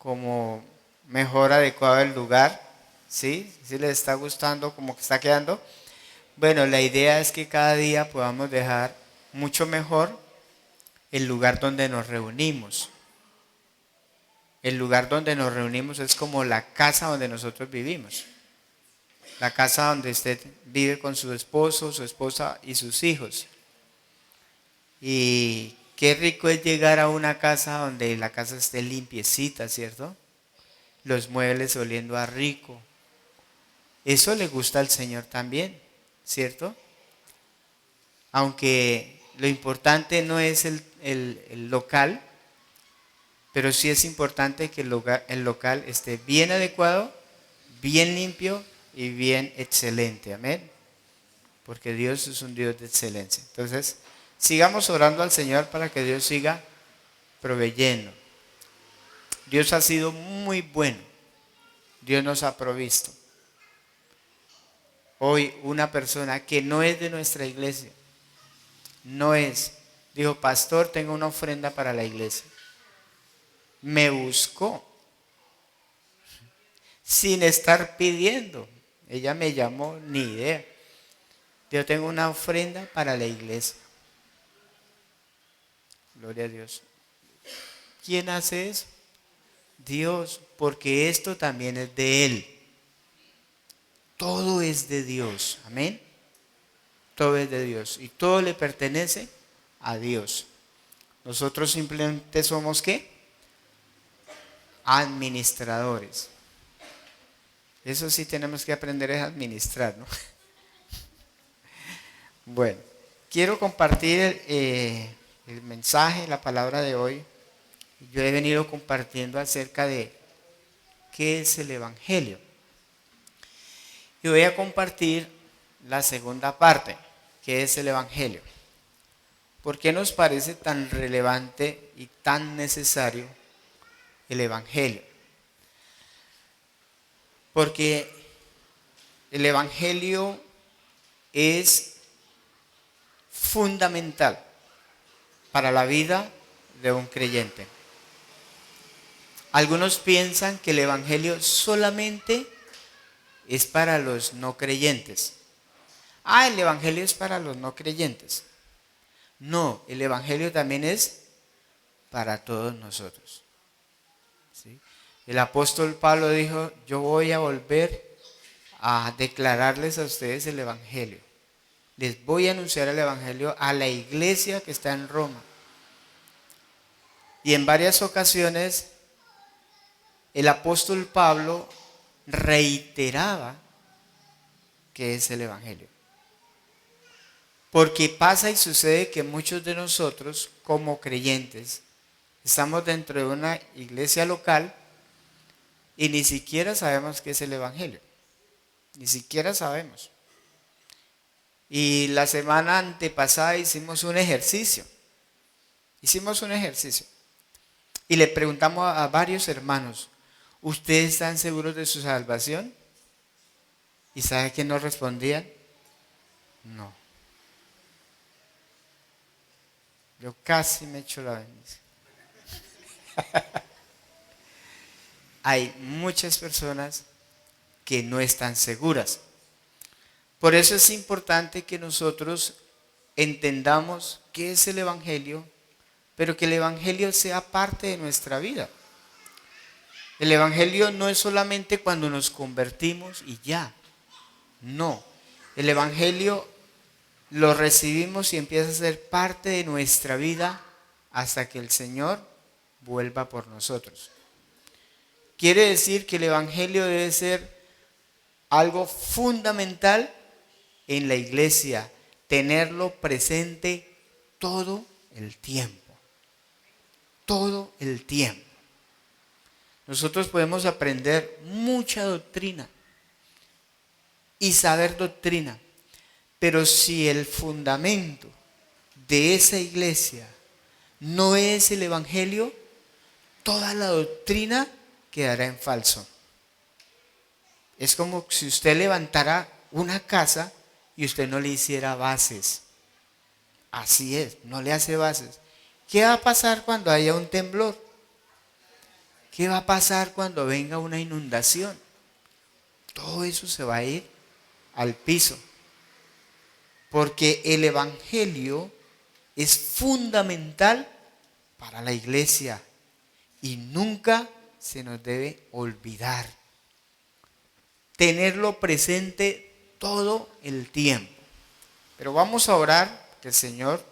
como mejor adecuado el lugar. ¿Sí? ¿Sí les está gustando como que está quedando? Bueno, la idea es que cada día podamos dejar mucho mejor el lugar donde nos reunimos. El lugar donde nos reunimos es como la casa donde nosotros vivimos. La casa donde usted vive con su esposo, su esposa y sus hijos. Y qué rico es llegar a una casa donde la casa esté limpiecita, ¿cierto? Los muebles oliendo a rico. Eso le gusta al Señor también, ¿cierto? Aunque lo importante no es el local, pero sí es importante que el local esté bien adecuado, bien limpio y bien excelente. Amén. Porque Dios es un Dios de excelencia. Entonces, sigamos orando al Señor para que Dios siga proveyendo. Dios ha sido muy bueno. Dios nos ha provisto. Hoy una persona que no es de nuestra iglesia, no es, dijo, pastor, tengo una ofrenda para la iglesia. Me buscó sin estar pidiendo. Ella me llamó, ni idea. Yo tengo una ofrenda para la iglesia. Gloria a Dios. ¿Quién hace eso? Dios, porque esto también es de Él. Todo es de Dios. Amén. Todo es de Dios. Y todo le pertenece a Dios. Nosotros simplemente somos ¿qué? Administradores. Eso sí tenemos que aprender a administrar, ¿no? Bueno, quiero compartir el mensaje, la palabra de hoy. Yo he venido compartiendo acerca de qué es el Evangelio. Y voy a compartir la segunda parte, que es el Evangelio. ¿Por qué nos parece tan relevante y tan necesario el Evangelio? Porque el Evangelio es fundamental para la vida de un creyente. Algunos piensan que el Evangelio solamente es para los no creyentes. Ah, el Evangelio es para los no creyentes. No, el Evangelio también es para todos nosotros. ¿Sí? El apóstol Pablo dijo, yo voy a volver a declararles a ustedes el Evangelio. Les voy a anunciar el Evangelio a la iglesia que está en Roma. Y en varias ocasiones el apóstol Pablo reiteraba que es el Evangelio. Porque pasa y sucede que muchos de nosotros, como creyentes, estamos dentro de una iglesia local y ni siquiera sabemos qué es el Evangelio. Ni siquiera sabemos. Y la semana antepasada hicimos un ejercicio. Y le preguntamos a varios hermanos, ¿ustedes están seguros de su salvación? ¿Y sabe qué nos respondían? No. Yo casi me echo la bendición. Hay muchas personas que no están seguras. Por eso es importante que nosotros entendamos qué es el Evangelio, pero que el Evangelio sea parte de nuestra vida. El Evangelio no es solamente cuando nos convertimos y ya. No. El Evangelio lo recibimos y empieza a ser parte de nuestra vida hasta que el Señor vuelva por nosotros. Quiere decir que el Evangelio debe ser algo fundamental en la iglesia, tenerlo presente todo el tiempo. Todo el tiempo. Nosotros podemos aprender mucha doctrina y saber doctrina, pero si el fundamento de esa iglesia no es el Evangelio, toda la doctrina quedará en falso. Es como si usted levantara una casa y usted no le hiciera bases. Así es, no le hace bases. ¿Qué va a pasar cuando haya un temblor? ¿Qué va a pasar cuando venga una inundación? Todo eso se va a ir al piso. Porque el Evangelio es fundamental para la iglesia y nunca se nos debe olvidar. Tenerlo presente todo el tiempo. Pero vamos a orar, que el Señor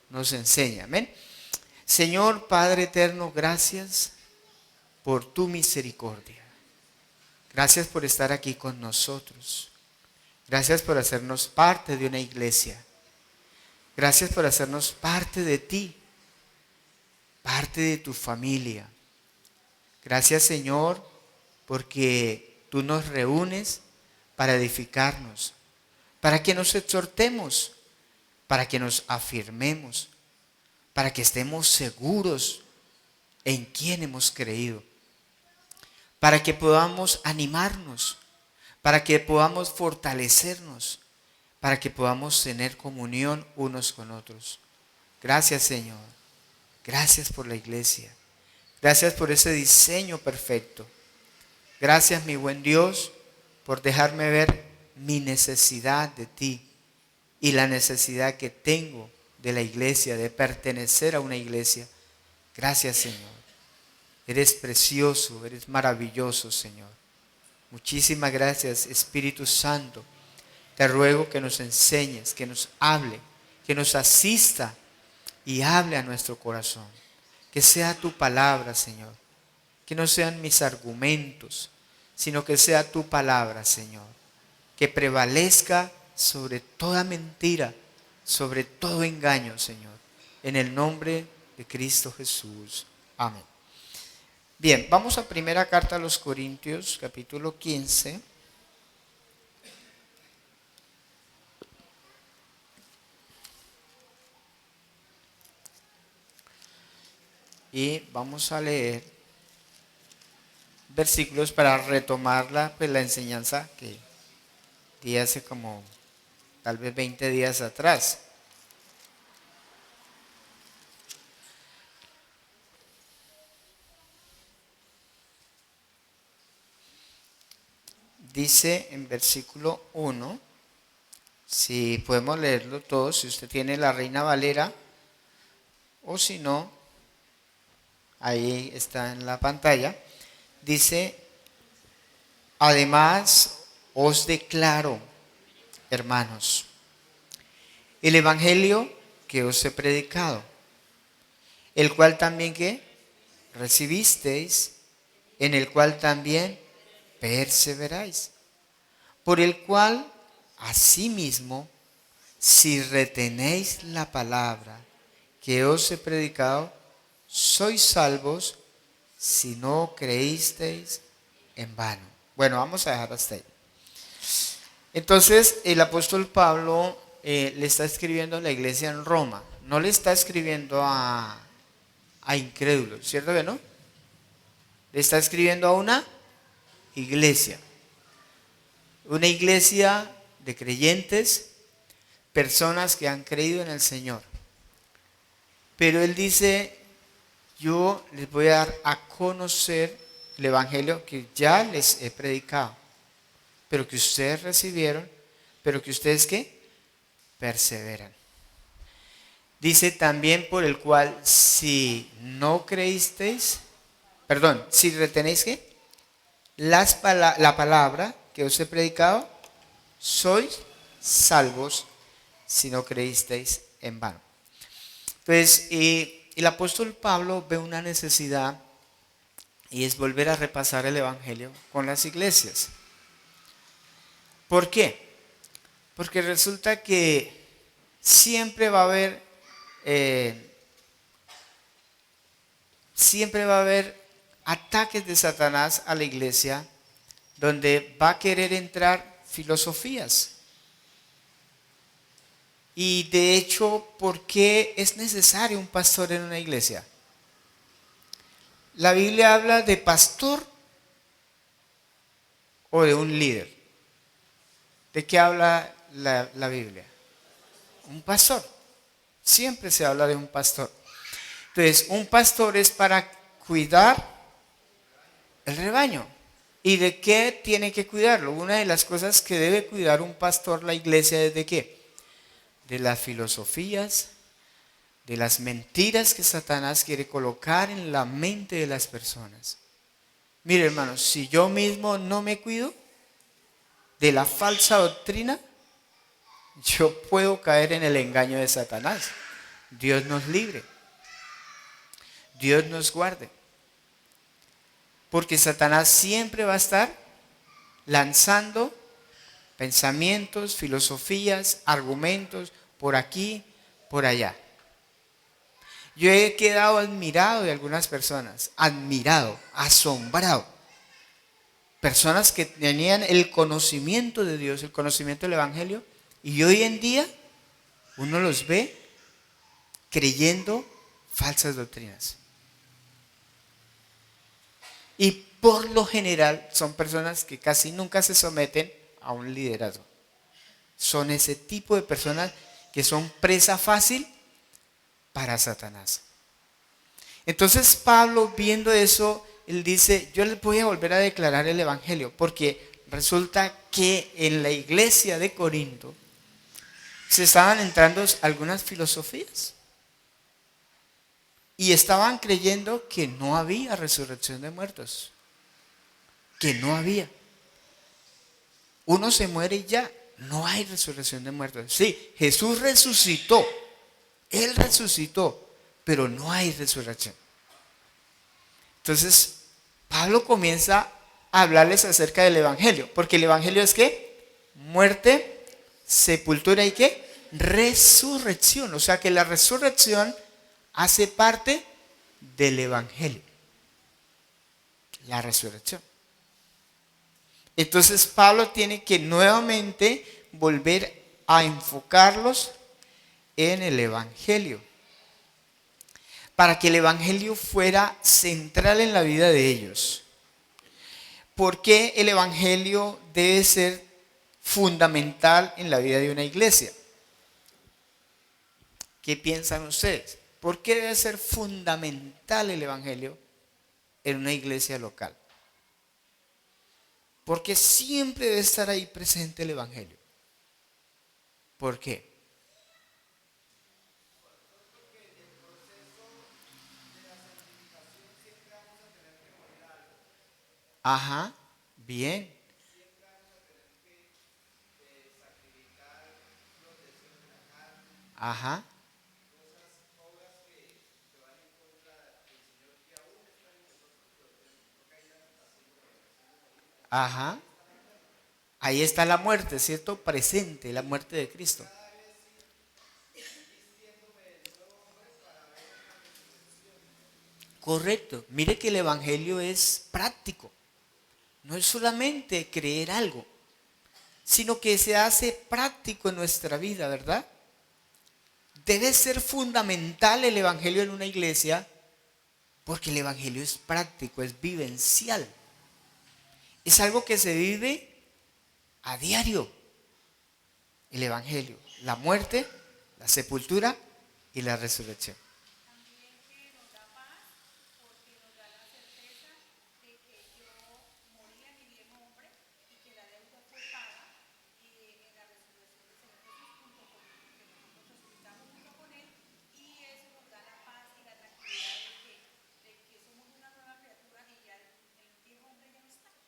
nos enseñe. Amén. Señor Padre eterno, gracias por tu misericordia. Gracias por estar aquí con nosotros. Gracias por hacernos parte de una iglesia. Gracias por hacernos parte de ti, parte de tu familia. Gracias, Señor, porque tú nos reúnes para edificarnos, para que nos exhortemos, para que nos afirmemos, para que estemos seguros en quién hemos creído, para que podamos animarnos, para que podamos fortalecernos, para que podamos tener comunión unos con otros. Gracias, Señor. Gracias por la iglesia. Gracias por ese diseño perfecto. Gracias, mi buen Dios, por dejarme ver mi necesidad de ti y la necesidad que tengo de la iglesia, de pertenecer a una iglesia. Gracias, Señor. Eres precioso, eres maravilloso, Señor. Muchísimas gracias, Espíritu Santo. Te ruego que nos enseñes, que nos hable, que nos asista y hable a nuestro corazón. Que sea tu palabra, Señor. Que no sean mis argumentos, sino que sea tu palabra, Señor. Que prevalezca sobre toda mentira, sobre todo engaño, Señor. En el nombre de Cristo Jesús. Amén. Bien, vamos a primera carta a los Corintios, capítulo 15. Y vamos a leer versículos para retomar la enseñanza que di hace como tal vez 20 días atrás. Dice en versículo 1, si podemos leerlo todos, si usted tiene la Reina Valera, o si no, ahí está en la pantalla. Dice, además os declaro, hermanos, el evangelio que os he predicado, el cual también que recibisteis, en el cual también perseveráis, por el cual asimismo, si retenéis la palabra que os he predicado, sois salvos si no creísteis en vano. Bueno, vamos a dejar hasta ahí. Entonces, el apóstol Pablo le está escribiendo a la iglesia en Roma. No le está escribiendo a incrédulos, ¿cierto que no? Le está escribiendo a una iglesia. Una iglesia de creyentes, personas que han creído en el Señor. Pero él dice, yo les voy a dar a conocer el evangelio que ya les he predicado, pero que ustedes recibieron, pero que ustedes ¿qué? Perseveran. Dice también por el cual si no creísteis, si retenéis ¿qué? La palabra que os he predicado, sois salvos si no creísteis en vano. Entonces, el apóstol Pablo ve una necesidad y es volver a repasar el evangelio con las iglesias. ¿Por qué? Porque resulta que siempre va a haber ataques de Satanás a la iglesia, donde va a querer entrar filosofías. Y de hecho, ¿por qué es necesario un pastor en una iglesia? La Biblia habla de pastor o de un líder. ¿De qué habla la Biblia? Un pastor. Siempre se habla de un pastor. Entonces, un pastor es para cuidar El rebaño. ¿Y de qué tiene que cuidarlo? Una de las cosas que debe cuidar un pastor la iglesia es de qué? De las filosofías, de las mentiras que Satanás quiere colocar en la mente de las personas. Mire, hermanos, si yo mismo no me cuido de la falsa doctrina, yo puedo caer en el engaño de Satanás. Dios nos libre. Dios nos guarde. Porque Satanás siempre va a estar lanzando pensamientos, filosofías, argumentos, por aquí, por allá. Yo he quedado admirado de algunas personas, admirado, asombrado. Personas que tenían el conocimiento de Dios, el conocimiento del Evangelio, y hoy en día uno los ve creyendo falsas doctrinas. Y por lo general son personas que casi nunca se someten a un liderazgo. Son ese tipo de personas que son presa fácil para Satanás. Entonces Pablo, viendo eso, él dice, yo les voy a volver a declarar el Evangelio, porque resulta que en la iglesia de Corinto se estaban entrando algunas filosofías y estaban creyendo que no había resurrección de muertos, que no había. Uno se muere y ya, no hay resurrección de muertos. Sí, Jesús resucitó, Él resucitó, pero no hay resurrección. Entonces, Pablo comienza a hablarles acerca del Evangelio, porque el Evangelio es ¿qué? Muerte, sepultura y ¿qué? Resurrección. O sea que la resurrección hace parte del Evangelio. La resurrección. Entonces Pablo tiene que nuevamente volver a enfocarlos en el Evangelio, para que el Evangelio fuera central en la vida de ellos. ¿Por qué el Evangelio debe ser fundamental en la vida de una iglesia? ¿Qué piensan ustedes? ¿Por qué debe ser fundamental el Evangelio en una iglesia local? Porque siempre debe estar ahí presente el Evangelio. ¿Por qué? Ajá, bien. Ajá, ajá. Ahí está la muerte, ¿cierto? Presente, la muerte de Cristo. Correcto. Mire que el Evangelio es práctico. No es solamente creer algo, sino que se hace práctico en nuestra vida, ¿verdad? Debe ser fundamental el Evangelio en una iglesia porque el Evangelio es práctico, es vivencial. Es algo que se vive a diario. El Evangelio, la muerte, la sepultura y la resurrección.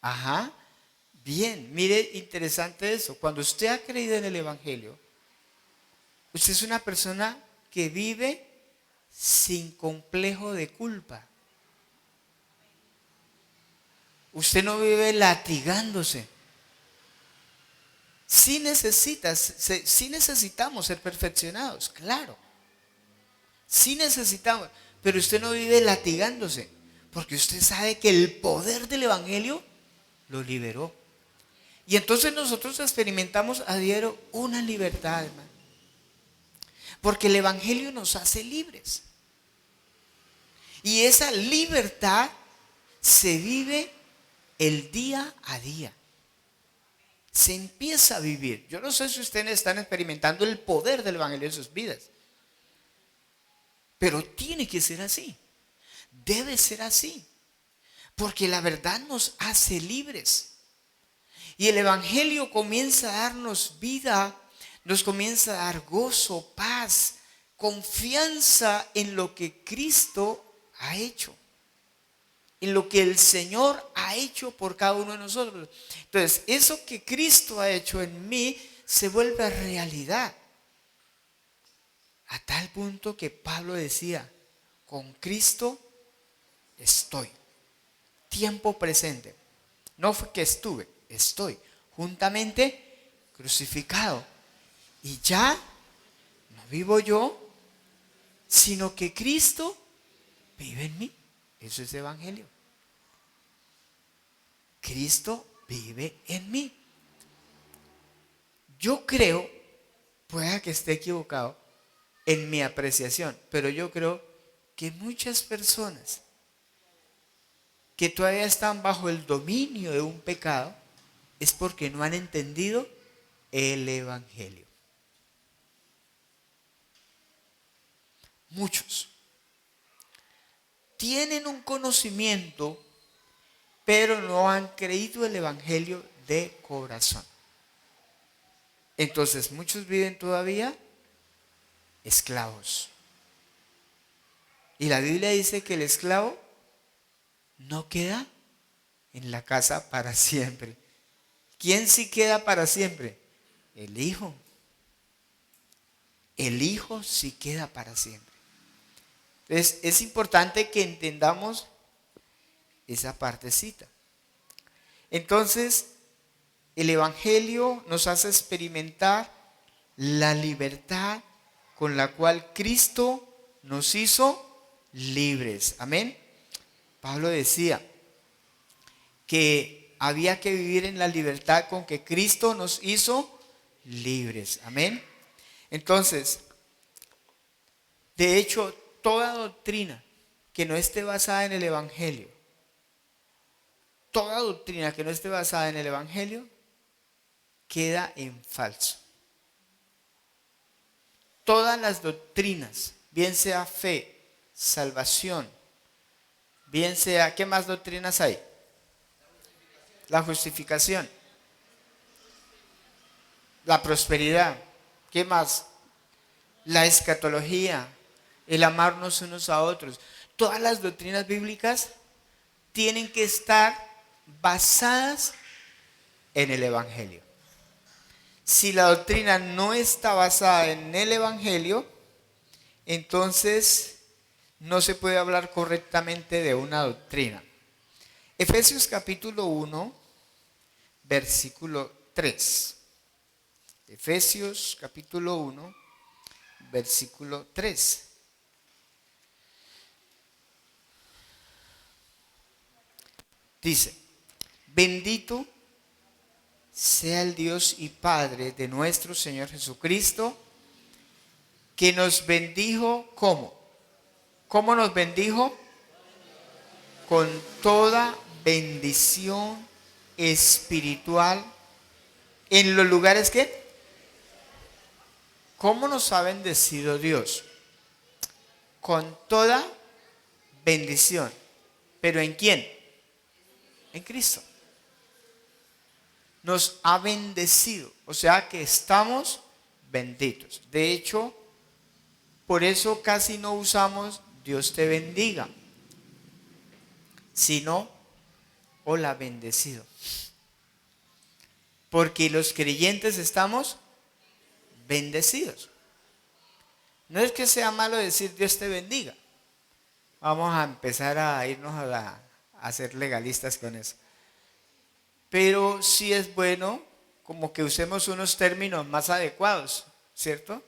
Ajá. Bien, mire, interesante eso. Cuando usted ha creído en el Evangelio, usted es una persona que vive sin complejo de culpa. Usted no vive latigándose. Sí necesitamos ser perfeccionados, claro. Sí necesitamos, pero usted no vive latigándose, porque usted sabe que el poder del Evangelio lo liberó. Y entonces nosotros experimentamos a diario una libertad, hermano. Porque el Evangelio nos hace libres. Y esa libertad se vive el día a día. Se empieza a vivir. Yo no sé si ustedes están experimentando el poder del Evangelio en sus vidas. Pero tiene que ser así. Debe ser así. Porque la verdad nos hace libres. Y el Evangelio comienza a darnos vida, nos comienza a dar gozo, paz, confianza en lo que Cristo ha hecho, en lo que el Señor ha hecho por cada uno de nosotros. Entonces, eso que Cristo ha hecho en mí se vuelve realidad. A tal punto que Pablo decía, con Cristo estoy. Tiempo presente. No fue que estuve, estoy juntamente crucificado. Y ya no vivo yo, sino que Cristo vive en mí. Eso es evangelio. Cristo vive en mí. Yo creo, pueda que esté equivocado en mi apreciación, pero yo creo que muchas personas que todavía están bajo el dominio de un pecado es porque no han entendido el evangelio. Muchos tienen un conocimiento, pero no han creído el evangelio de corazón. Entonces muchos viven todavía esclavos. Y la Biblia dice que el esclavo no queda en la casa para siempre. ¿Quién sí queda para siempre? El Hijo. El Hijo sí queda para siempre. Entonces es importante que entendamos esa partecita. Entonces el Evangelio nos hace experimentar la libertad con la cual Cristo nos hizo libres. Amén. Pablo decía que había que vivir en la libertad con que Cristo nos hizo libres. Amén. Entonces, de hecho, toda doctrina que no esté basada en el Evangelio, toda doctrina que no esté basada en el Evangelio, queda en falso. Todas las doctrinas, bien sea fe, salvación, bien sea, ¿qué más doctrinas hay? La justificación, la prosperidad, ¿qué más? La escatología, el amarnos unos a otros. Todas las doctrinas bíblicas tienen que estar basadas en el Evangelio. Si la doctrina no está basada en el Evangelio, entonces no se puede hablar correctamente de una doctrina. Efesios capítulo 1, versículo 3. Efesios capítulo 1, versículo 3. Dice, bendito sea el Dios y Padre de nuestro Señor Jesucristo, que nos bendijo, ¿cómo? ¿Cómo nos bendijo? Con toda bendición espiritual en los lugares que. ¿Cómo nos ha bendecido Dios? Con toda bendición. ¿Pero en quién? En Cristo. Nos ha bendecido, o sea que estamos benditos. De hecho, por eso casi no usamos Dios te bendiga, sino hola bendecido. Porque los creyentes estamos bendecidos. No es que sea malo decir Dios te bendiga. Vamos a empezar a irnos a ser legalistas con eso. Pero sí es bueno como que usemos unos términos más adecuados, ¿cierto?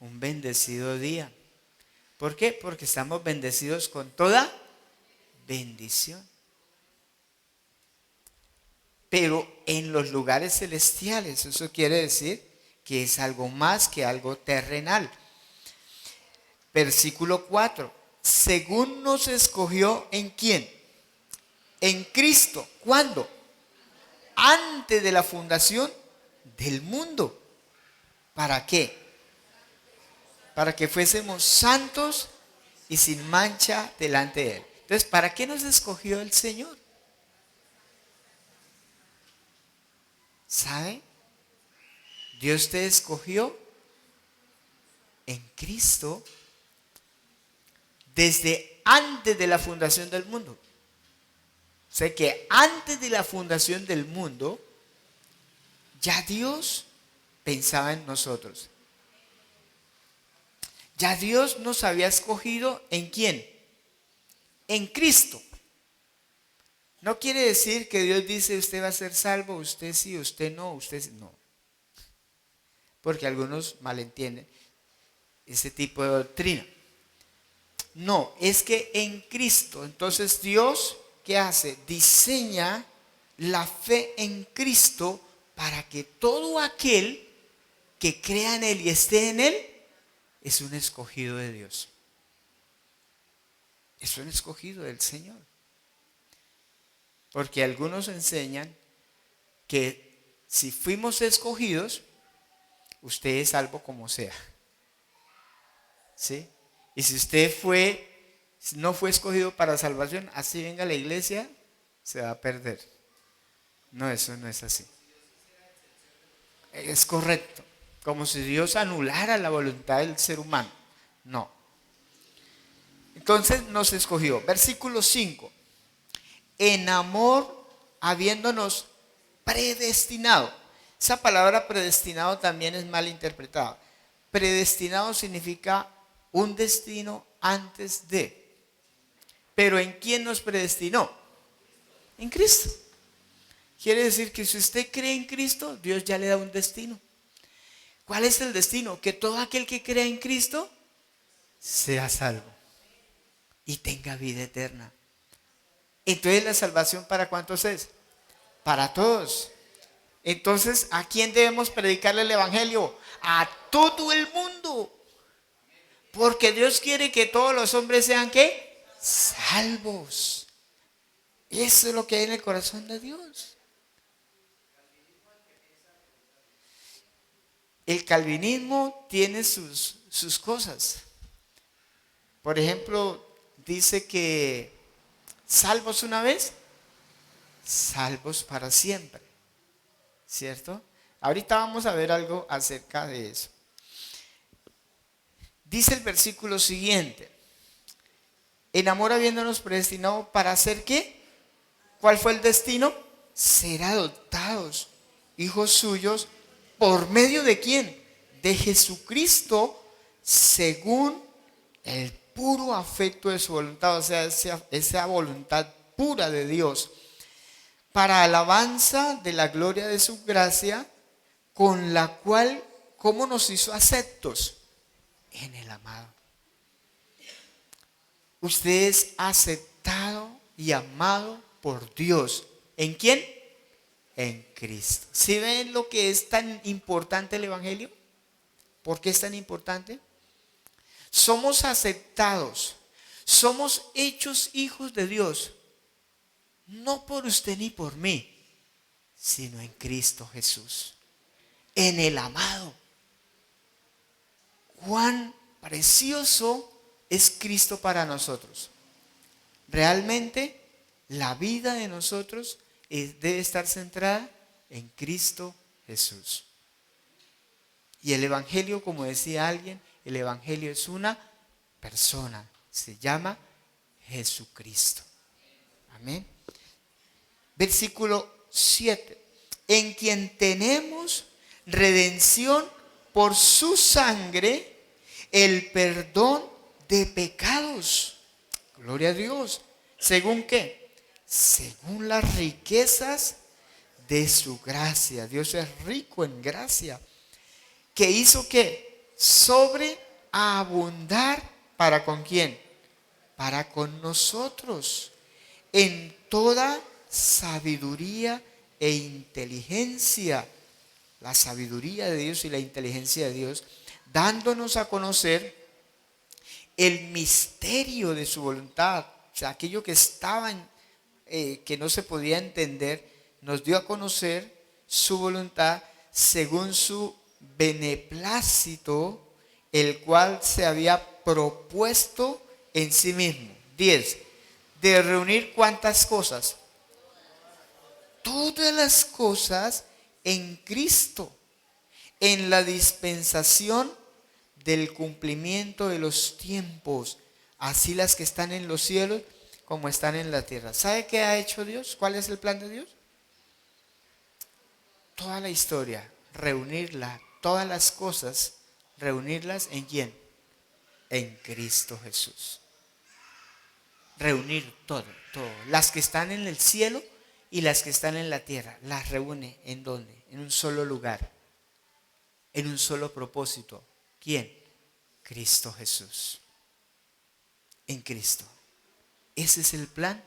Un bendecido día. ¿Por qué? Porque estamos bendecidos con toda bendición. Pero en los lugares celestiales, eso quiere decir que es algo más que algo terrenal. Versículo 4. Según nos escogió, ¿en quién? En Cristo. ¿Cuándo? Antes de la fundación del mundo. ¿Para qué? Para que fuésemos santos y sin mancha delante de Él. Entonces, ¿para qué nos escogió el Señor? ¿Sabe? Dios te escogió en Cristo desde antes de la fundación del mundo. O sea que antes de la fundación del mundo, ya Dios pensaba en nosotros. Ya Dios nos había escogido ¿en quién? En Cristo. No quiere decir que Dios dice usted va a ser salvo, usted sí, usted no, usted no. Porque algunos malentienden ese tipo de doctrina. No, es que en Cristo, entonces Dios, ¿qué hace? Diseña la fe en Cristo para que todo aquel que crea en Él y esté en Él es un escogido de Dios. Es un escogido del Señor. Porque algunos enseñan que si fuimos escogidos, usted es salvo como sea. ¿Sí? Y si usted no fue escogido para salvación, así venga a la iglesia, se va a perder. No, eso no es así. Es correcto. Como si Dios anulara la voluntad del ser humano. No. Entonces nos escogió. Versículo 5. En amor, habiéndonos predestinado. Esa palabra predestinado también es mal interpretada. Predestinado significa un destino antes de. Pero ¿en quién nos predestinó? En Cristo. Quiere decir que si usted cree en Cristo, Dios ya le da un destino. ¿Cuál es el destino? Que todo aquel que crea en Cristo sea salvo y tenga vida eterna. Entonces la salvación ¿para cuántos es? Para todos. Entonces, ¿a quién debemos predicarle el evangelio? A todo el mundo. Porque Dios quiere que todos los hombres sean ¿qué? Salvos. Eso es lo que hay en el corazón de Dios. El calvinismo tiene sus cosas. Por ejemplo, dice que salvos una vez, salvos para siempre. ¿Cierto? Ahorita vamos a ver algo acerca de eso. Dice el versículo siguiente. En amor habiéndonos predestinado para hacer ¿qué? ¿Cuál fue el destino? Ser adoptados, hijos suyos, ¿por medio de quién? De Jesucristo, según el puro afecto de su voluntad, o sea, esa voluntad pura de Dios, para alabanza de la gloria de su gracia, con la cual, ¿cómo nos hizo aceptos? En el amado. Usted es aceptado y amado por Dios. ¿En quién? En Cristo. ¿Sí ven lo que es tan importante el evangelio? ¿Por qué es tan importante? Somos aceptados, somos hechos hijos de Dios, no por usted ni por mí, sino en Cristo Jesús, en el amado. Cuán precioso es Cristo para nosotros. Realmente la vida de nosotros debe estar centrada en Cristo Jesús. Y el evangelio, como decía alguien, el evangelio es una persona, se llama Jesucristo. Amén. Versículo 7. En quien tenemos redención por su sangre, el perdón de pecados. Gloria a Dios. ¿Según qué? Según las riquezas de su gracia. Dios es rico en gracia. ¿Qué hizo qué? Sobreabundar. ¿Para con quién? Para con nosotros. En toda sabiduría e inteligencia. La sabiduría de Dios y la inteligencia de Dios, dándonos a conocer el misterio de su voluntad. O sea, aquello que estaba que no se podía entender, nos dio a conocer su voluntad según su beneplácito, el cual se había propuesto en sí mismo. 10. De reunir ¿cuántas cosas? Todas las cosas en Cristo, en la dispensación del cumplimiento de los tiempos, así las que están en los cielos como están en la tierra. ¿Sabe qué ha hecho Dios? ¿Cuál es el plan de Dios? Toda la historia, reunirla, todas las cosas, reunirlas ¿en quién? En Cristo Jesús. Reunir todo, todo. Las que están en el cielo y las que están en la tierra, las reúne ¿en dónde? En un solo lugar, en un solo propósito. ¿Quién? Cristo Jesús. En Cristo. Ese es el plan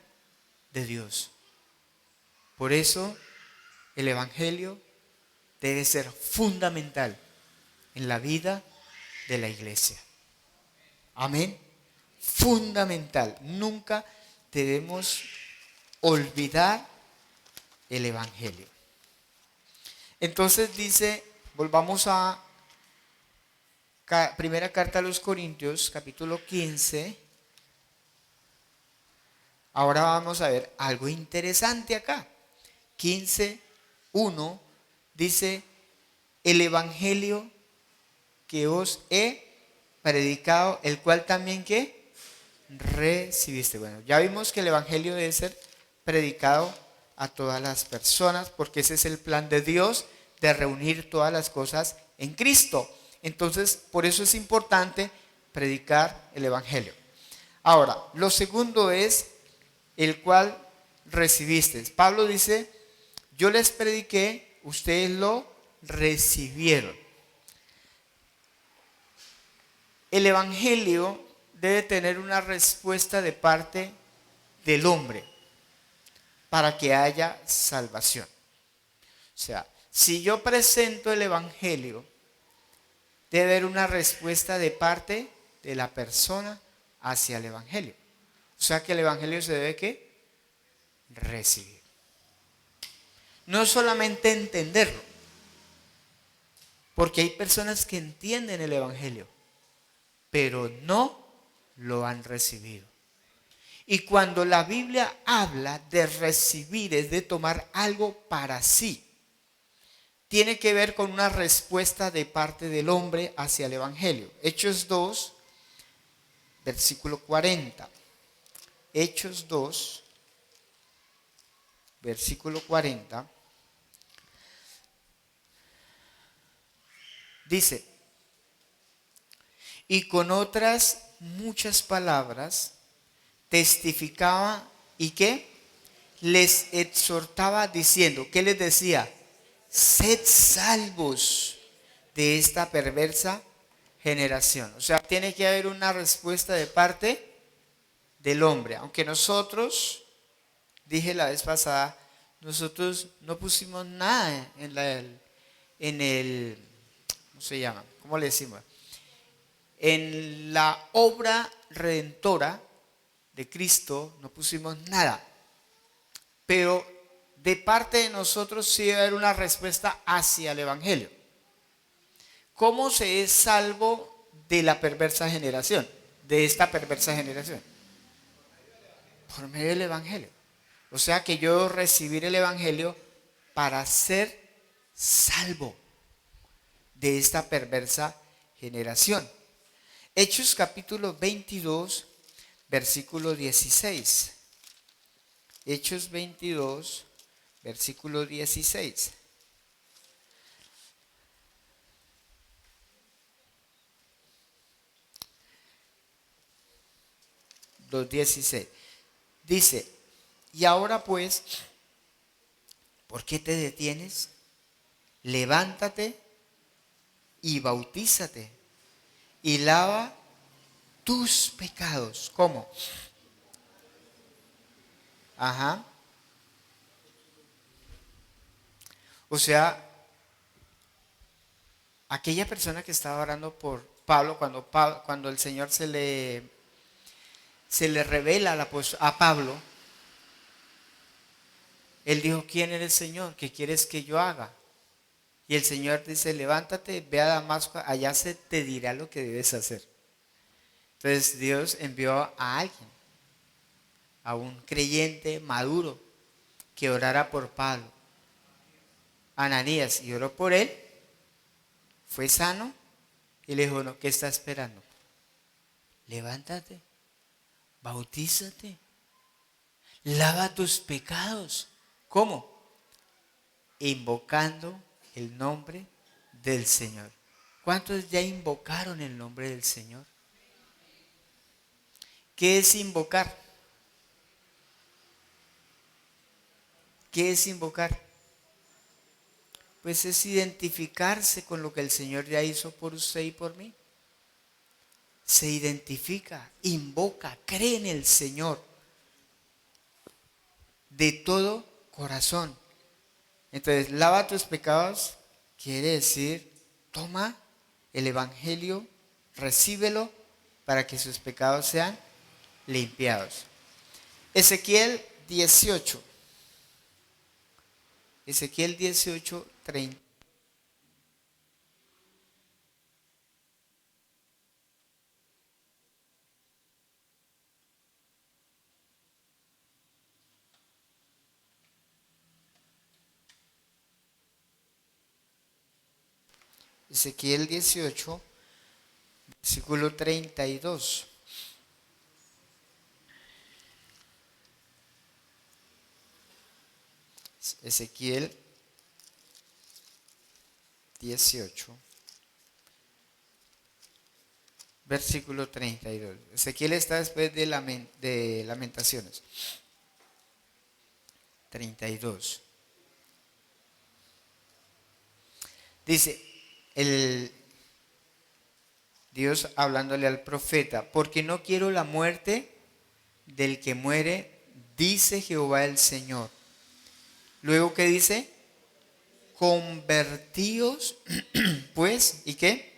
de Dios. Por eso el Evangelio debe ser fundamental en la vida de la iglesia. Amén. Fundamental. Nunca debemos olvidar el Evangelio. Entonces dice, volvamos a primera carta a los Corintios, capítulo 15. Ahora vamos a ver algo interesante acá. 15:1 dice, el Evangelio que os he predicado, el cual también ¿qué? Recibiste. Bueno, ya vimos que el Evangelio debe ser predicado a todas las personas, porque ese es el plan de Dios, de reunir todas las cosas en Cristo. Entonces, por eso es importante predicar el Evangelio. Ahora, lo segundo es el cual recibiste. Pablo dice, yo les prediqué, ustedes lo recibieron. El Evangelio debe tener una respuesta de parte del hombre para que haya salvación. O sea, si yo presento el Evangelio, debe haber una respuesta de parte de la persona hacia el Evangelio. O sea que el Evangelio se debe ¿qué? Recibir. No solamente entenderlo, porque hay personas que entienden el Evangelio, pero no lo han recibido. Y cuando la Biblia habla de recibir, es de tomar algo para sí, tiene que ver con una respuesta de parte del hombre hacia el Evangelio. Hechos 2, versículo 40. Hechos 2, versículo 40. Dice, y con otras muchas palabras testificaba y ¿qué? Les exhortaba diciendo, ¿qué les decía? Sed salvos de esta perversa generación. O sea, tiene que haber una respuesta de parte del hombre. Aunque nosotros, dije la vez pasada, nosotros no pusimos nada en el ¿cómo se llama? ¿Cómo le decimos? En la obra redentora de Cristo no pusimos nada. Pero de parte de nosotros sí debe haber una respuesta hacia el Evangelio. ¿Cómo se es salvo de la perversa generación? De esta perversa generación. Por medio del Evangelio. O sea que yo recibir el Evangelio para ser salvo de esta perversa generación. Hechos capítulo 22, versículo 16. Hechos 22, versículo 16. Dice, y ahora pues, ¿por qué te detienes? Levántate y bautízate y lava tus pecados. ¿Cómo? Ajá. O sea, aquella persona que estaba orando por Pablo, cuando el Señor se le revela a Pablo, él dijo, ¿quién eres, Señor? ¿Qué quieres que yo haga? Y el Señor dice, levántate, ve a Damasco, allá se te dirá lo que debes hacer. Entonces Dios envió a alguien a un creyente maduro que orara por Pablo. Ananías, y oró por él, fue sano y le dijo, no, ¿qué está esperando? Levántate, bautízate, lava tus pecados. ¿Cómo? Invocando el nombre del Señor. ¿Cuántos ya invocaron el nombre del Señor? ¿Qué es invocar? ¿Qué es invocar? Pues es identificarse con lo que el Señor ya hizo por usted y por mí. Se identifica, invoca, cree en el Señor de todo corazón. Entonces, lava tus pecados quiere decir, toma el Evangelio, recíbelo para que sus pecados sean limpiados. Ezequiel 18. Ezequiel 18, 30. Ezequiel 18, versículo 32. Ezequiel 18, versículo 32. Ezequiel está después de Lamentaciones. 32. Dice, el Dios hablándole al profeta, porque no quiero la muerte del que muere, dice Jehová el Señor. Luego, ¿qué dice? Convertíos, pues, ¿y qué?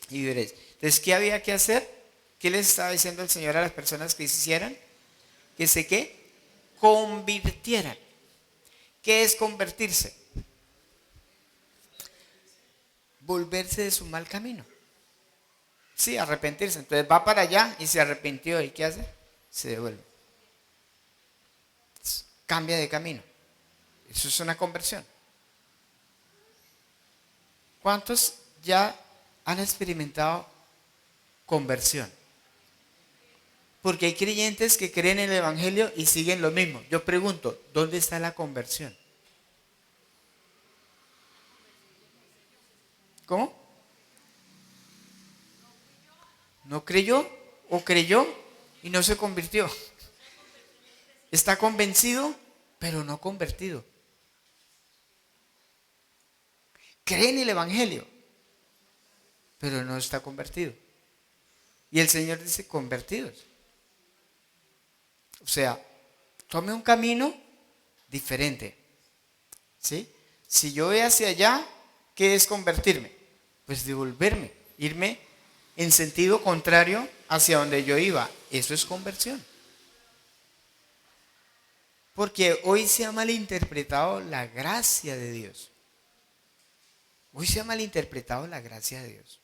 Y viviréis. Entonces, ¿qué había que hacer? ¿Qué les estaba diciendo el Señor a las personas que hicieran? Que se ¿qué? Convirtieran. ¿Qué es convertirse? Volverse de su mal camino. Sí, arrepentirse. Entonces va para allá y se arrepintió. ¿Y qué hace? Se devuelve. Cambia de camino. Eso es una conversión. ¿Cuántos ya han experimentado conversión? Porque hay creyentes que creen en el Evangelio y siguen lo mismo. Yo pregunto, ¿dónde está la conversión? ¿Cómo? ¿No creyó o creyó y no se convirtió? Está convencido, pero no convertido. Cree en el Evangelio, pero no está convertido. Y el Señor dice convertidos. O sea, tome un camino diferente. ¿Sí? Si yo voy hacia allá, ¿qué es convertirme? Pues devolverme, irme en sentido contrario hacia donde yo iba. Eso es conversión. Porque hoy se ha malinterpretado la gracia de Dios. Hoy se ha malinterpretado la gracia de Dios.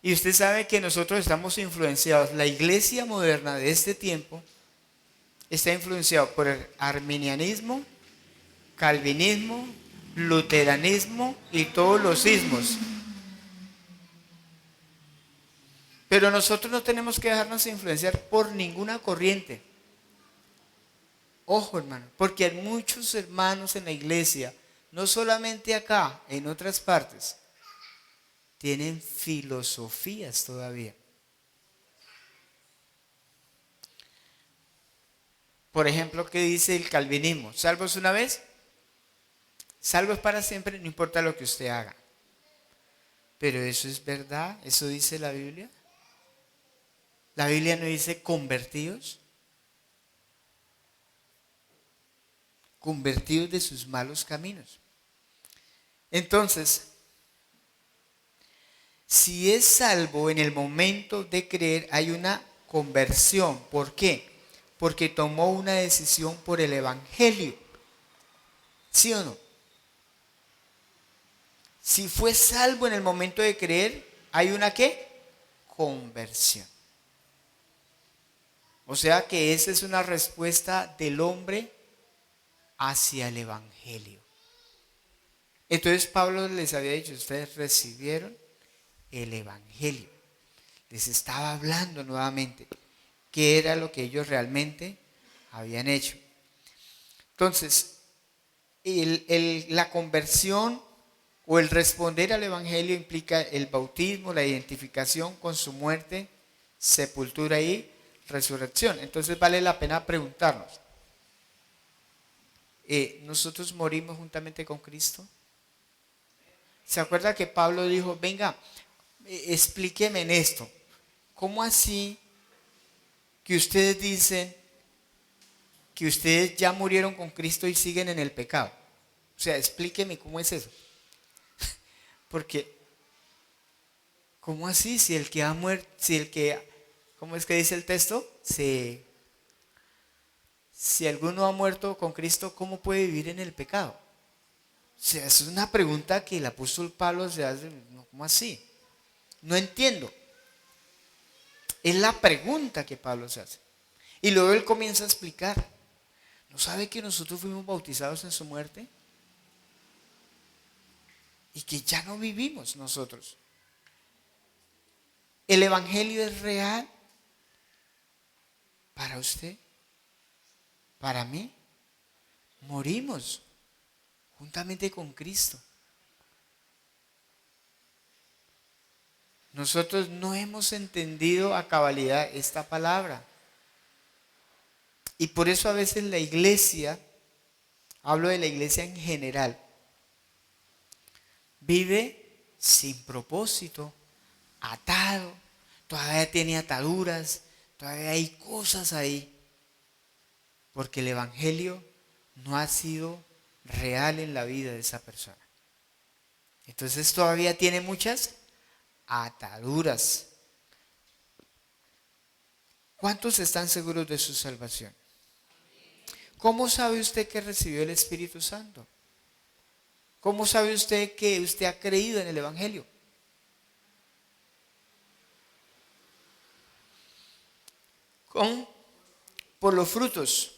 Y usted sabe que nosotros estamos influenciados. La iglesia moderna de este tiempo está influenciada por el arminianismo, calvinismo, luteranismo y todos los ismos. Pero nosotros no tenemos que dejarnos influenciar por ninguna corriente. Ojo, hermano, porque hay muchos hermanos en la iglesia, no solamente acá, en otras partes, tienen filosofías todavía. Por ejemplo, ¿qué dice el calvinismo? ¿Salvos una vez? Salvos para siempre, no importa lo que usted haga. Pero eso es verdad, eso dice la Biblia. La Biblia no dice convertidos. Convertidos de sus malos caminos. Entonces, si es salvo en el momento de creer, hay una conversión. ¿Por qué? Porque tomó una decisión por el Evangelio. ¿Sí o no? Si fue salvo en el momento de creer, hay una ¿qué? Conversión. O sea que esa es una respuesta del hombre hacia el Evangelio. Entonces Pablo les había dicho, ustedes recibieron el Evangelio. Les estaba hablando nuevamente qué era lo que ellos realmente habían hecho. Entonces, la conversión o el responder al Evangelio implica el bautismo, la identificación con su muerte, sepultura y resurrección. Entonces vale la pena preguntarnos, ¿nosotros morimos juntamente con Cristo? ¿Se acuerda que Pablo dijo, venga, explíqueme en esto? ¿Cómo así que ustedes dicen que ustedes ya murieron con Cristo y siguen en el pecado? O sea, explíqueme cómo es eso. Porque, ¿cómo así? Si el que ha muerto, ¿cómo es que dice el texto? Si alguno ha muerto con Cristo, ¿cómo puede vivir en el pecado? O sea, es una pregunta que el apóstol Pablo se hace, ¿cómo así? No entiendo. Es la pregunta que Pablo se hace. Y luego él comienza a explicar. ¿No sabe que nosotros fuimos bautizados en su muerte? Y que ya no vivimos nosotros. ¿El Evangelio es real para usted? ¿Para mí? Morimos juntamente con Cristo. Nosotros no hemos entendido a cabalidad esta palabra. Y por eso a veces la iglesia, hablo de la iglesia en general, vive sin propósito, atado, todavía tiene ataduras, todavía hay cosas ahí, porque el Evangelio no ha sido real en la vida de esa persona. Entonces todavía tiene muchas ataduras. ¿Cuántos están seguros de su salvación? ¿Cómo sabe usted que recibió el Espíritu Santo? ¿Cómo sabe usted que usted ha creído en el Evangelio? ¿Cómo? Por los frutos.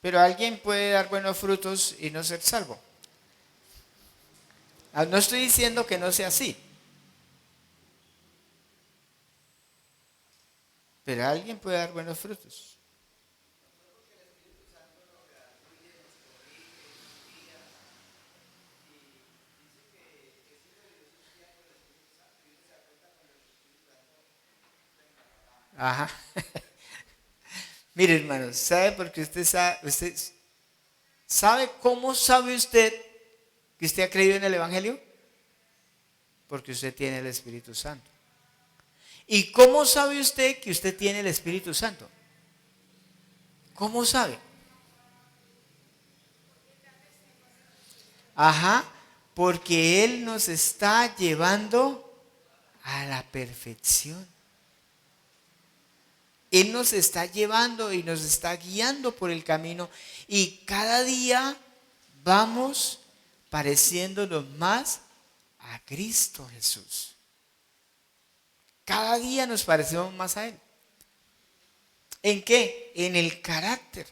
Pero alguien puede dar buenos frutos y no ser salvo. No estoy diciendo que no sea así. Pero alguien puede dar buenos frutos. Ajá. Mire, hermanos, ¿sabe por qué usted sabe cómo sabe usted que usted ha creído en el Evangelio? Porque usted tiene el Espíritu Santo. ¿Y cómo sabe usted que usted tiene el Espíritu Santo? ¿Cómo sabe? Ajá, porque Él nos está llevando a la perfección. Él nos está llevando y nos está guiando por el camino y cada día vamos pareciéndonos más a Cristo Jesús. Cada día nos parecemos más a Él. ¿En qué? En el carácter.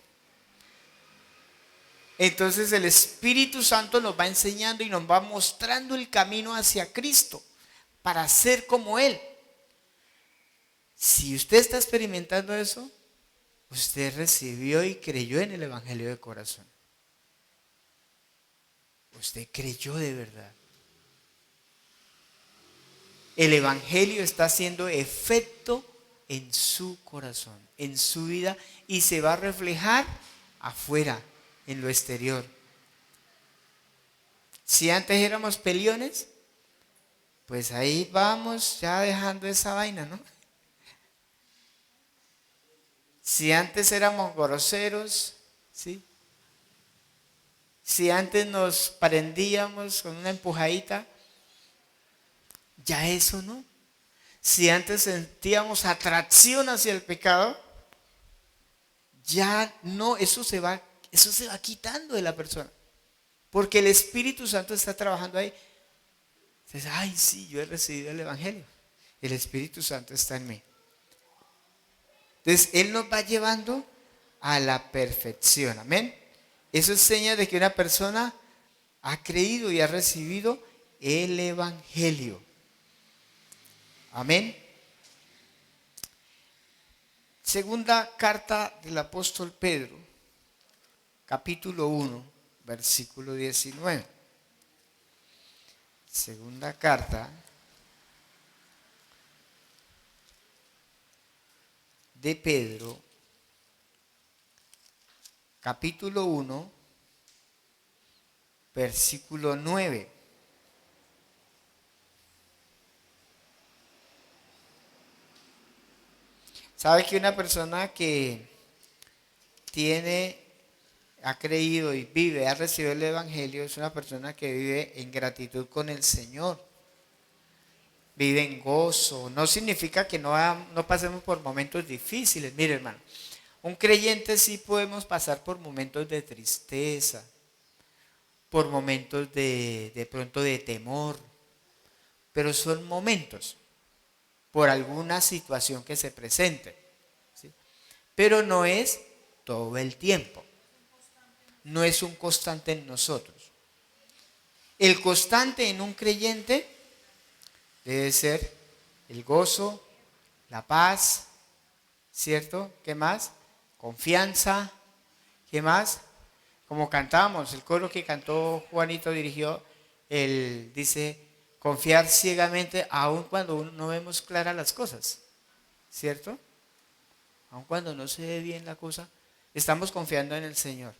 Entonces el Espíritu Santo nos va enseñando y nos va mostrando el camino hacia Cristo para ser como Él. Si usted está experimentando eso, usted recibió y creyó en el Evangelio de corazón. Usted creyó de verdad. El Evangelio está haciendo efecto en su corazón, en su vida, y se va a reflejar afuera, en lo exterior. Si antes éramos peliones, pues ahí vamos ya dejando esa vaina, ¿no? Si antes éramos groseros, ¿sí? Si antes nos prendíamos con una empujadita, ya eso no. Si antes sentíamos atracción hacia el pecado, ya no, eso se va quitando de la persona. Porque el Espíritu Santo está trabajando ahí. Dices, ay, sí, yo he recibido el Evangelio. El Espíritu Santo está en mí. Entonces, Él nos va llevando a la perfección. Amén. Eso es señal de que una persona ha creído y ha recibido el Evangelio. Amén. Segunda carta del apóstol Pedro, capítulo 1, versículo 19. Segunda carta de Pedro, capítulo 1, versículo 9. ¿Sabe que una persona que ha creído y vive, ha recibido el Evangelio, es una persona que vive en gratitud con el Señor? Vive en gozo. No significa que no pasemos por momentos difíciles. Mire, hermano, un creyente sí podemos pasar por momentos de tristeza, por momentos de pronto de temor, pero son momentos por alguna situación que se presente, ¿sí? Pero no es todo el tiempo, no es un constante en nosotros. El constante en un creyente debe ser el gozo, la paz, ¿cierto? ¿Qué más? Confianza. ¿Qué más? Como cantamos, el coro que cantó Juanito dirigió, él dice, confiar ciegamente aun cuando no vemos claras las cosas, ¿cierto? Aun cuando no se ve bien la cosa, estamos confiando en el Señor.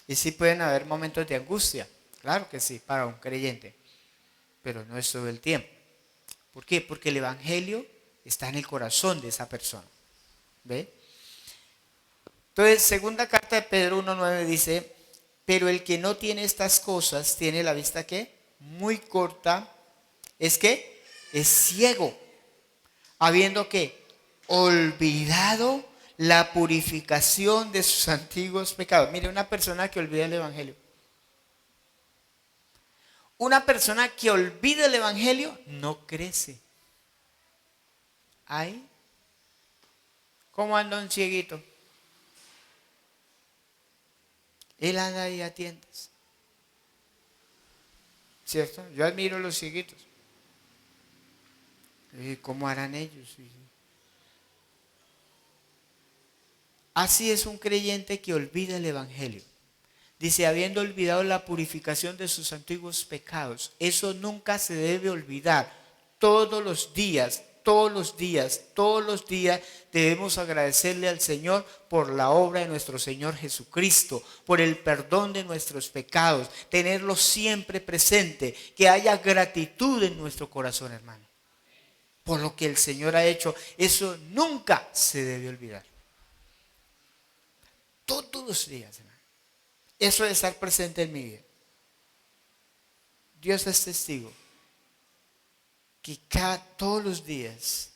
Y sí pueden haber momentos de angustia, claro que sí, para un creyente, pero no es todo el tiempo. ¿Por qué? Porque el Evangelio está en el corazón de esa persona. ¿Ve? Entonces, segunda carta de Pedro 1:9 dice, pero el que no tiene estas cosas tiene la vista ¿qué? Muy corta, es que es ciego, habiendo que olvidado la purificación de sus antiguos pecados. Mire, una persona que olvida el Evangelio. Una persona que olvida el Evangelio no crece. Ay, ¿cómo anda un cieguito? Él anda ahí a tiendas, ¿cierto? Yo admiro a los cieguitos. ¿Cómo harán ellos? Así es un creyente que olvida el Evangelio. Dice, habiendo olvidado la purificación de sus antiguos pecados. Eso nunca se debe olvidar. Todos los días, todos los días, todos los días debemos agradecerle al Señor por la obra de nuestro Señor Jesucristo, por el perdón de nuestros pecados, tenerlo siempre presente, que haya gratitud en nuestro corazón, hermano, por lo que el Señor ha hecho. Eso nunca se debe olvidar. Todos los días, hermano. Eso de estar presente en mi vida. Dios es testigo que todos los días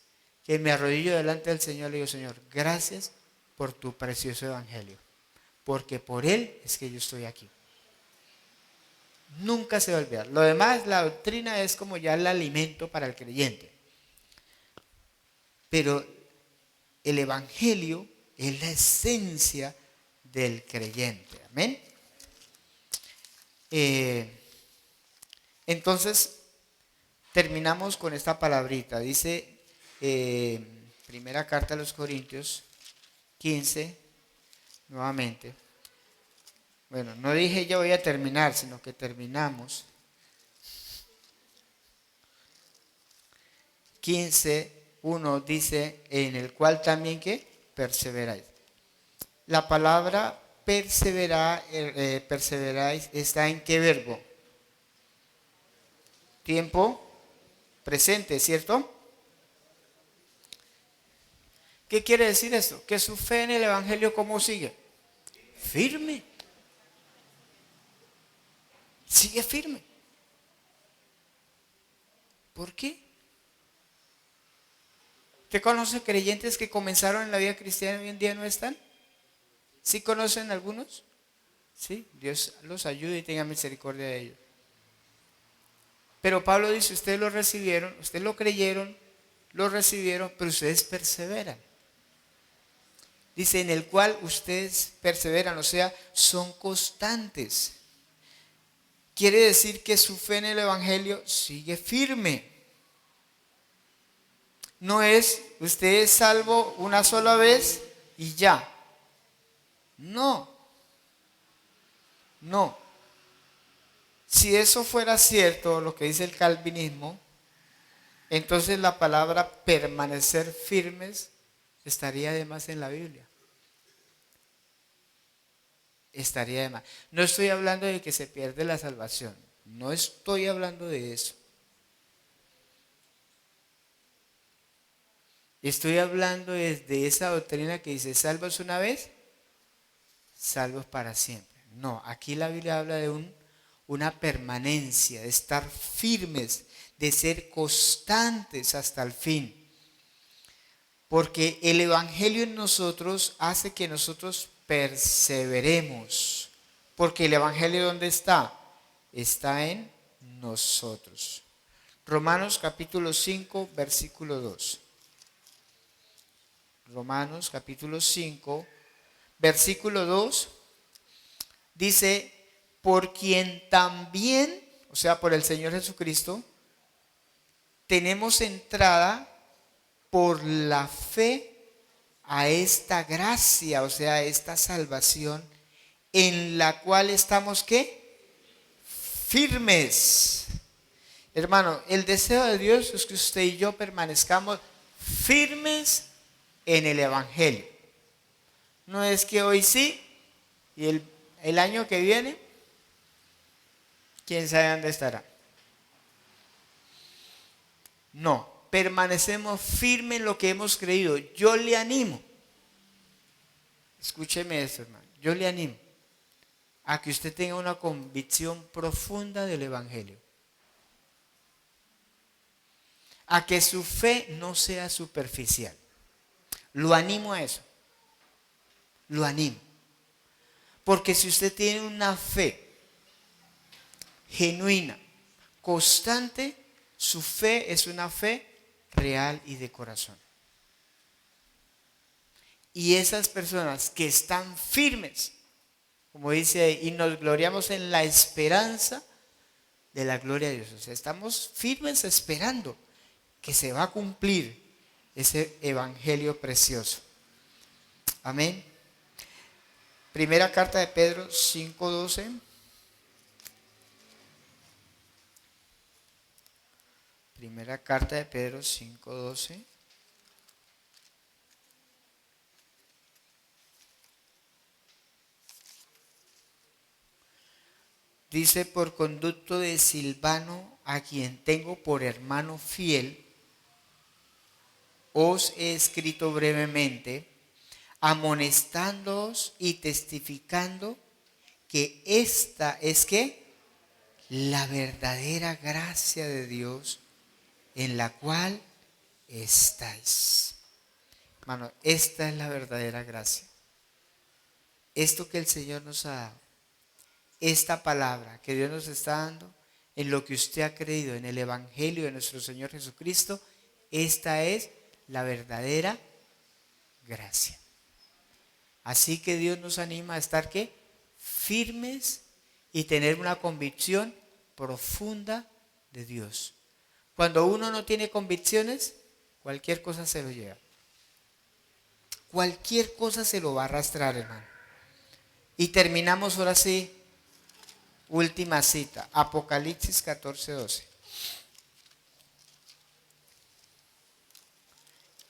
que me arrodillo delante del Señor, le digo, Señor, gracias por tu precioso Evangelio, porque por Él es que yo estoy aquí. Nunca se va a olvidar. Lo demás, la doctrina es como ya el alimento para el creyente. Pero el Evangelio es la esencia del creyente. Amén. Entonces, terminamos con esta palabrita. Dice, primera carta a los Corintios 15, nuevamente. Bueno, no dije ya voy a terminar, sino que terminamos. 15:1 dice, en el cual también que perseveráis. La palabra perseveráis está en qué verbo? Tiempo presente, ¿cierto? ¿Qué quiere decir esto? Que su fe en el Evangelio, ¿cómo sigue? Firme. Sigue firme. ¿Por qué? ¿Usted conoce creyentes que comenzaron en la vida cristiana y hoy en día no están? ¿Sí conocen algunos? Sí, Dios los ayude y tenga misericordia de ellos. Pero Pablo dice, ustedes lo recibieron, ustedes lo creyeron, lo recibieron, pero ustedes perseveran. Dice, en el cual ustedes perseveran, o sea, son constantes. Quiere decir que su fe en el Evangelio sigue firme. No es, usted es salvo una sola vez y ya. No, no. Si eso fuera cierto, lo que dice el calvinismo, entonces la palabra permanecer firmes estaría además en la Biblia. Estaría de más. No estoy hablando de que se pierde la salvación. No estoy hablando de eso. Estoy hablando de esa doctrina que dice, salvos una vez, salvos para siempre. No, aquí la Biblia habla de una permanencia, de estar firmes, de ser constantes hasta el fin. Porque el Evangelio en nosotros hace que nosotros perseveremos. Porque el Evangelio, ¿dónde está? Está en nosotros. Romanos capítulo 5, versículo 2. Romanos capítulo 5, versículo 2, dice, por quien también, o sea, por el Señor Jesucristo, tenemos entrada por la fe a esta gracia, o sea, a esta salvación, en la cual estamos, ¿qué? Firmes. Hermano, el deseo de Dios es que usted y yo permanezcamos firmes en el Evangelio. No es que hoy sí y el año que viene, quién sabe dónde estará. No, permanecemos firmes en lo que hemos creído. Yo le animo, escúcheme esto, hermano, yo le animo a que usted tenga una convicción profunda del Evangelio. A que su fe no sea superficial. Lo animo a eso. Lo animo. Porque si usted tiene una fe genuina, constante, su fe es una fe real y de corazón. Y esas personas que están firmes, como dice ahí, y nos gloriamos en la esperanza de la gloria de Dios. O sea, estamos firmes esperando que se va a cumplir ese evangelio precioso. Amén. Primera carta de Pedro 5:12. Primera carta de Pedro 5:12. Dice, por conducto de Silvano, a quien tengo por hermano fiel, os he escrito brevemente, amonestándoos y testificando que esta es que la verdadera gracia de Dios en la cual estáis. Hermano, esta es la verdadera gracia. Esto que el Señor nos ha dado, esta palabra que Dios nos está dando, en lo que usted ha creído, en el Evangelio de nuestro Señor Jesucristo, esta es la verdadera gracia. Así que Dios nos anima a estar ¿qué? Firmes y tener una convicción profunda de Dios. Cuando uno no tiene convicciones, cualquier cosa se lo lleva. Cualquier cosa se lo va a arrastrar, hermano. Y terminamos ahora sí, última cita, Apocalipsis 14:12.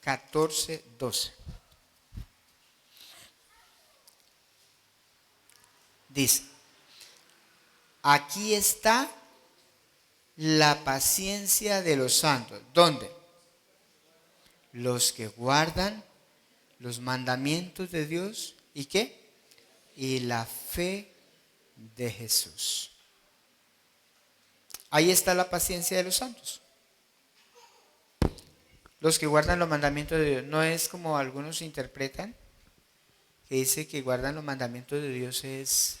14:12. Dice, aquí está la paciencia de los santos. ¿Dónde? Los que guardan los mandamientos de Dios y ¿qué? Y la fe de Jesús. Ahí está la paciencia de los santos. Los que guardan los mandamientos de Dios. No es como algunos interpretan, que dice que guardan los mandamientos de Dios es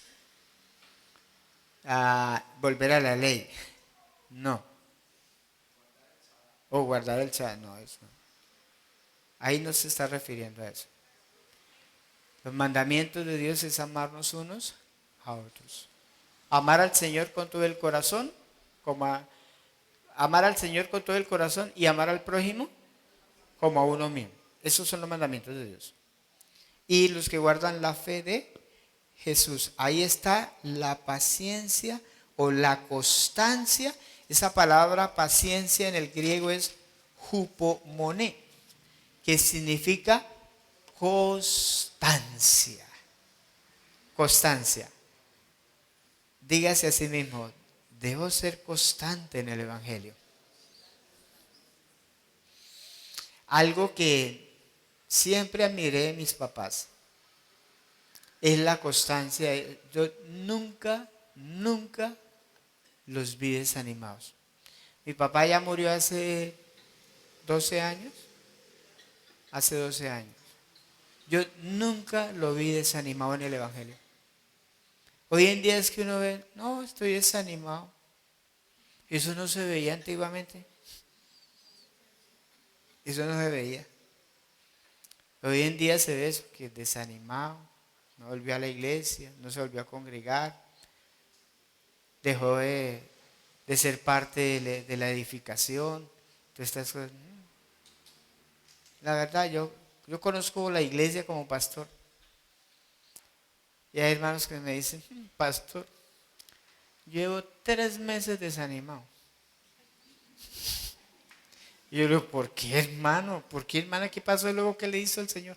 volver a la ley. No. O guardar el Shabbat. No, eso no. Ahí no se está refiriendo a eso. Los mandamientos de Dios es amarnos unos a otros. Amar al Señor con todo el corazón, amar al Señor con todo el corazón y amar al prójimo como a uno mismo. Esos son los mandamientos de Dios. Y los que guardan la fe de Jesús. Ahí está la paciencia o la constancia. Esa palabra paciencia en el griego es hupomone, que significa constancia. Constancia. Dígase a sí mismo, debo ser constante en el Evangelio. Algo que siempre admiré de mis papás es la constancia. Yo nunca los vi desanimados. Mi papá ya murió hace 12 años. Hace 12 años. Yo nunca lo vi desanimado en el Evangelio. Hoy en día es que uno ve, no, estoy desanimado. Eso no se veía antiguamente. Eso no se veía. Hoy en día se ve eso, que desanimado, no volvió a la iglesia, no se volvió a congregar, dejó de ser parte de la edificación. Todas estas cosas. La verdad, yo conozco la iglesia como pastor. Y hay hermanos que me dicen, pastor, llevo 3 meses desanimado. Y yo le digo, ¿por qué, hermano? ¿Por qué, hermana? ¿Qué pasó luego que le hizo el Señor?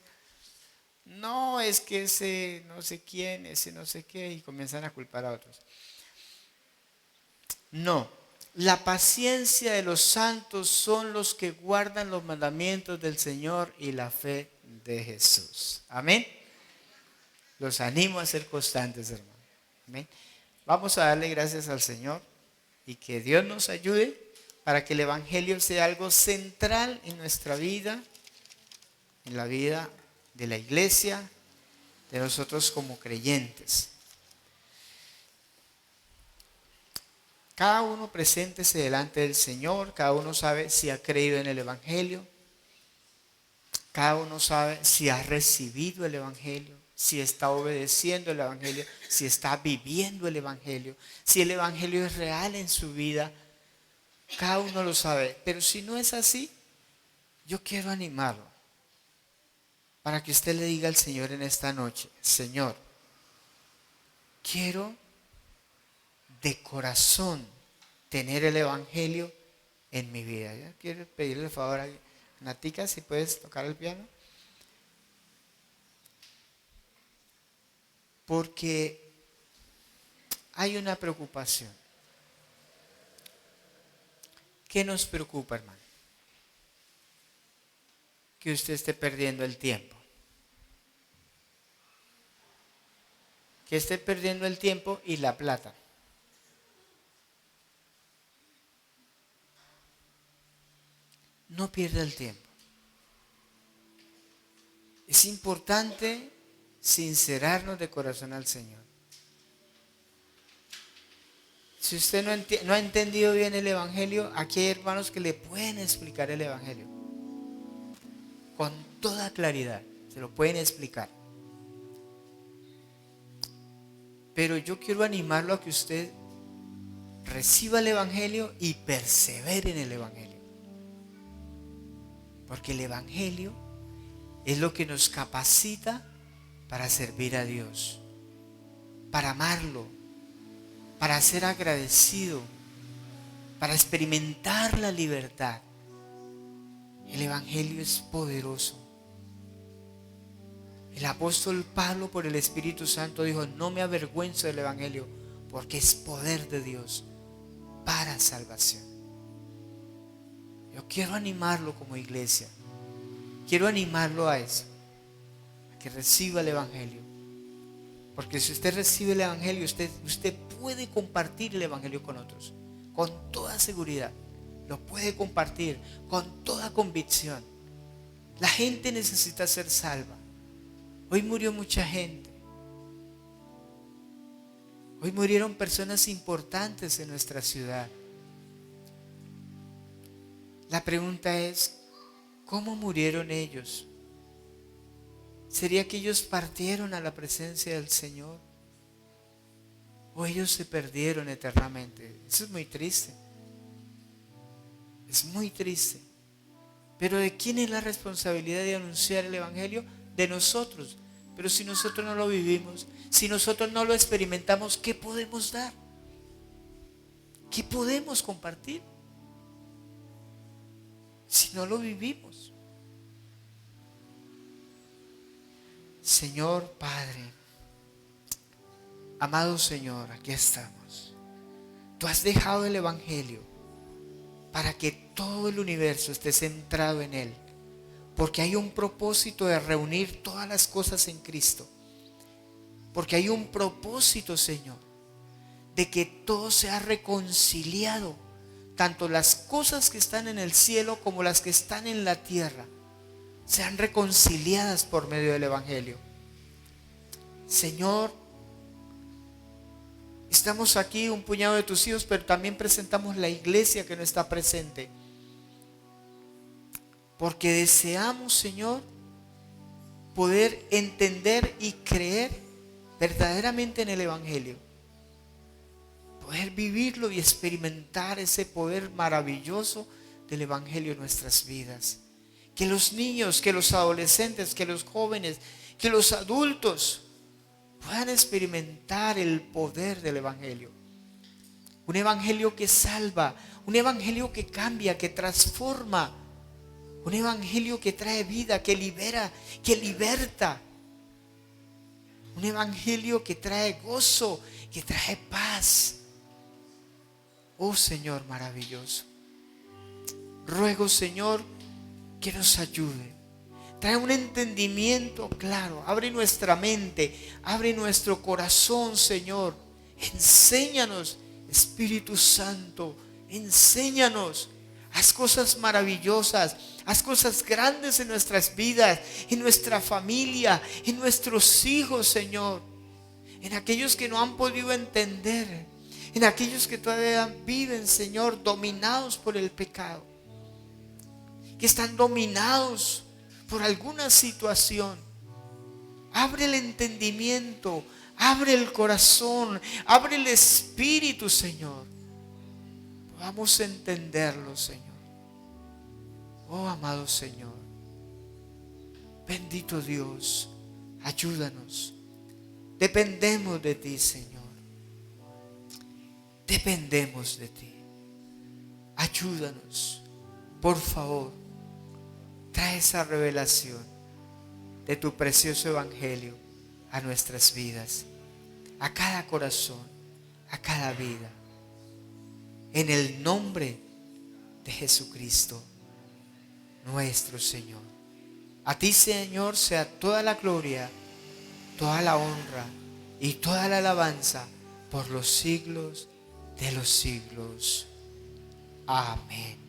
No, es que ese no sé quién, ese no sé qué, y comienzan a culpar a otros. No, la paciencia de los santos son los que guardan los mandamientos del Señor y la fe de Jesús. Amén. Los animo a ser constantes, hermano. Amén. Vamos a darle gracias al Señor y que Dios nos ayude para que el Evangelio sea algo central en nuestra vida, en la vida de la iglesia, de nosotros como creyentes. Cada uno preséntese delante del Señor, cada uno sabe si ha creído en el Evangelio, cada uno sabe si ha recibido el Evangelio, si está obedeciendo el Evangelio, si está viviendo el Evangelio, si el Evangelio es real en su vida. Cada uno lo sabe, pero si no es así, yo quiero animarlo para que usted le diga al Señor en esta noche, Señor, quiero de corazón tener el Evangelio en mi vida. Yo quiero pedirle el favor a Natica, si puedes tocar el piano. Porque hay una preocupación. ¿Qué nos preocupa, hermano? Que usted esté perdiendo el tiempo. Que esté perdiendo el tiempo y la plata. No pierda el tiempo. Es importante sincerarnos de corazón al Señor. Si usted no ha entendido bien el Evangelio, aquí hay hermanos que le pueden explicar el Evangelio. Con toda claridad, se lo pueden explicar. Pero yo quiero animarlo a que usted reciba el Evangelio y persevere en el Evangelio. Porque el Evangelio es lo que nos capacita para servir a Dios, para amarlo, para ser agradecido, para experimentar la libertad. El Evangelio es poderoso. El apóstol Pablo, por el Espíritu Santo, dijo, no me avergüenzo del Evangelio, porque es poder de Dios para salvación. Yo quiero animarlo como iglesia. Quiero animarlo a eso, a que reciba el Evangelio. Porque si usted recibe el Evangelio, usted puede compartir el Evangelio con otros, con toda seguridad. Lo puede compartir con toda convicción. La gente necesita ser salva. Hoy murió mucha gente. Hoy murieron personas importantes en nuestra ciudad. La pregunta es, ¿cómo murieron ellos? ¿Sería que ellos partieron a la presencia del Señor? ¿O ellos se perdieron eternamente? Eso es muy triste. Es muy triste. Pero ¿de quién es la responsabilidad de anunciar el Evangelio? De nosotros. Pero si nosotros no lo vivimos, si nosotros no lo experimentamos, ¿qué podemos dar? ¿Qué podemos compartir? Si no lo vivimos. Señor Padre, amado Señor, aquí estamos. Tú has dejado el Evangelio para que todo el universo esté centrado en Él. Porque hay un propósito de reunir todas las cosas en Cristo. Porque hay un propósito, Señor, de que todo sea reconciliado. Tanto las cosas que están en el cielo como las que están en la tierra sean reconciliadas por medio del Evangelio. Señor, estamos aquí un puñado de tus hijos, pero también presentamos la iglesia que no está presente. Porque deseamos, Señor, poder entender y creer verdaderamente en el Evangelio. Poder vivirlo y experimentar ese poder maravilloso del Evangelio en nuestras vidas. Que los niños, que los adolescentes, que los jóvenes, que los adultos puedan experimentar el poder del Evangelio. Un Evangelio que salva, un Evangelio que cambia, que transforma. Un Evangelio que trae vida, que libera, que liberta. Un Evangelio que trae gozo, que trae paz. Oh Señor maravilloso. Ruego, Señor, que nos ayude. Trae un entendimiento claro. Abre nuestra mente, abre nuestro corazón, Señor. Enséñanos, Espíritu Santo, enséñanos. Haz cosas maravillosas, haz cosas grandes en nuestras vidas, en nuestra familia, en nuestros hijos, Señor. En aquellos que no han podido entender, en aquellos que todavía viven, Señor, dominados por el pecado, que están dominados por alguna situación. Abre el entendimiento, abre el corazón, abre el espíritu, Señor. Vamos a entenderlo, Señor. Oh, amado Señor, bendito Dios, ayúdanos. Dependemos de ti, Señor. Dependemos de ti. Ayúdanos, por favor. Trae esa revelación de tu precioso Evangelio a nuestras vidas, a cada corazón, a cada vida. En el nombre de Jesucristo, nuestro Señor. A ti, Señor, sea toda la gloria, toda la honra y toda la alabanza por los siglos de los siglos. Amén.